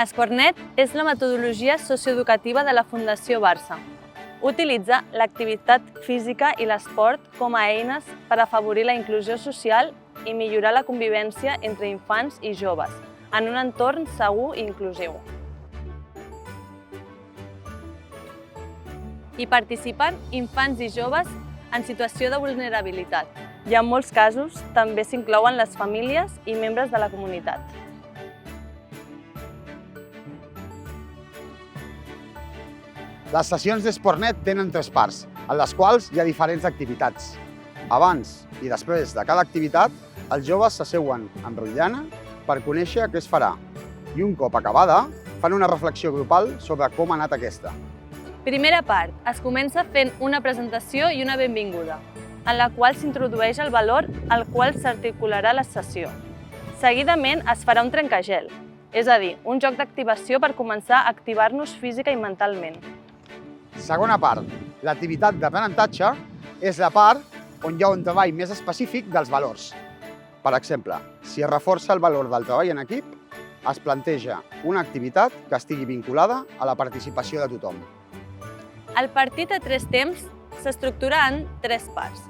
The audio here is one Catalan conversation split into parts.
Esportnet és la metodologia socioeducativa de la Fundació Barça. Utilitza l'activitat física i l'esport com a eines per afavorir la inclusió social i millorar la convivència entre infants i joves en un entorn segur i inclusiu. Hi participen infants i joves en situació de vulnerabilitat i en molts casos també s'inclouen les famílies i membres de la comunitat. Les sessions d'Esportnet tenen 3 parts, en les quals hi ha diferents activitats. Abans i després de cada activitat, els joves s'asseuen en rotllana per conèixer què es farà i un cop acabada fan una reflexió grupal sobre com ha anat aquesta. Primera part. Es comença fent una presentació i una benvinguda, en la qual s'introdueix el valor al qual s'articularà la sessió. Seguidament es farà un trencagel, és a dir, un joc d'activació per començar a activar-nos física i mentalment. Segona part. L'activitat d'aprenentatge és la part on hi ha un treball més específic dels valors. Per exemple, si es reforça el valor del treball en equip, es planteja una activitat que estigui vinculada a la participació de tothom. El partit a 3 temps s'estructura en 3 parts.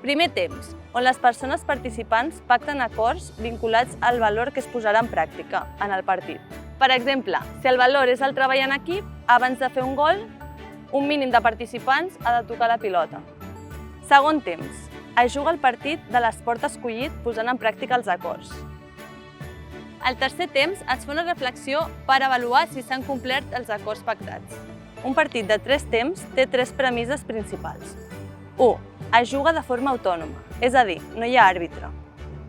Primer temps, on les persones participants pacten acords vinculats al valor que es posarà en pràctica en el partit. Per exemple, si el valor és el treball en equip, abans de fer un gol, un mínim de participants ha de tocar la pilota. Segon temps, es juga el partit de l'esport escollit posant en pràctica els acords. Al tercer temps es fa una reflexió per avaluar si s'han complert els acords pactats. Un partit de 3 temps té 3 premisses principals. 1. Es juga de forma autònoma, és a dir, no hi ha àrbitre.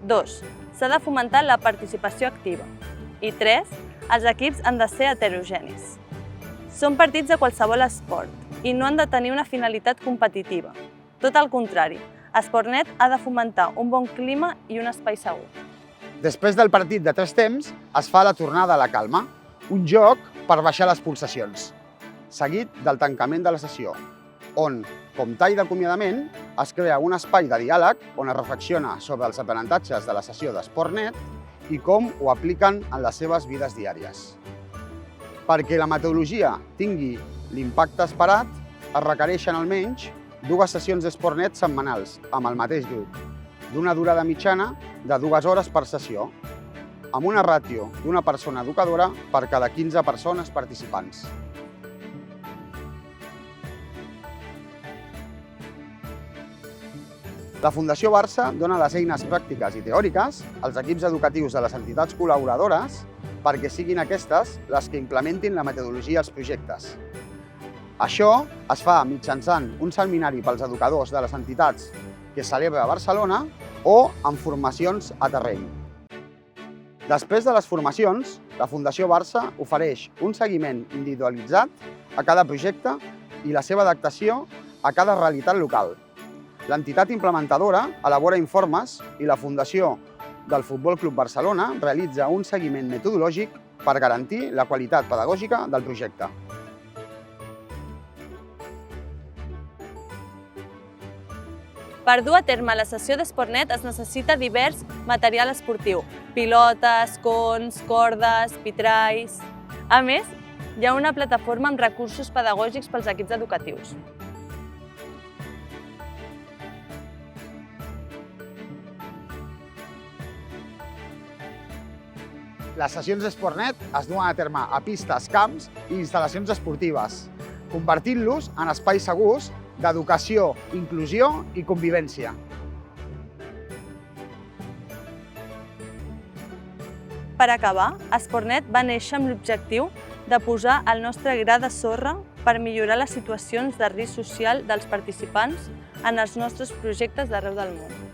2. S'ha de fomentar la participació activa. I 3. Els equips han de ser heterogenis. Són partits de qualsevol esport i no han de tenir una finalitat competitiva. Tot el contrari, Esportnet ha de fomentar un bon clima i un espai segur. Després del partit de 3 temps, es fa la tornada a la calma, un joc per baixar les pulsacions, seguit del tancament de la sessió, on, com tall d'acomiadament, es crea un espai de diàleg on es reflexiona sobre els aprenentatges de la sessió d'Esportnet i com ho apliquen en les seves vides diàries. Perquè la metodologia tingui l'impacte esperat, es requereixen almenys 2 sessions d'Esportnet setmanals amb el mateix grup, d'una durada mitjana de 2 hores per sessió, amb una ràtio d'una persona educadora per cada 15 persones participants. La Fundació Barça dona les eines pràctiques i teòriques als equips educatius de les entitats col·laboradores perquè siguin aquestes les que implementin la metodologia als projectes. Això es fa mitjançant un seminari pels educadors de les entitats que es celebra a Barcelona o amb formacions a terreny. Després de les formacions, la Fundació Barça ofereix un seguiment individualitzat a cada projecte i la seva adaptació a cada realitat local. L'entitat implementadora elabora informes i la Fundació del Futbol Club Barcelona realitza un seguiment metodològic per garantir la qualitat pedagògica del projecte. Per dur a terme la sessió d'Esportnet es necessita divers material esportiu, pilotes, cons, cordes, pitrais... A més, hi ha una plataforma amb recursos pedagògics pels equips educatius. Les sessions d'Esportnet es duen a terme a pistes, camps i instal·lacions esportives, convertint-los en espais segurs d'educació, inclusió i convivència. Per acabar, Esportnet va néixer amb l'objectiu de posar el nostre gra de sorra per millorar les situacions de risc social dels participants en els nostres projectes d'arreu del món.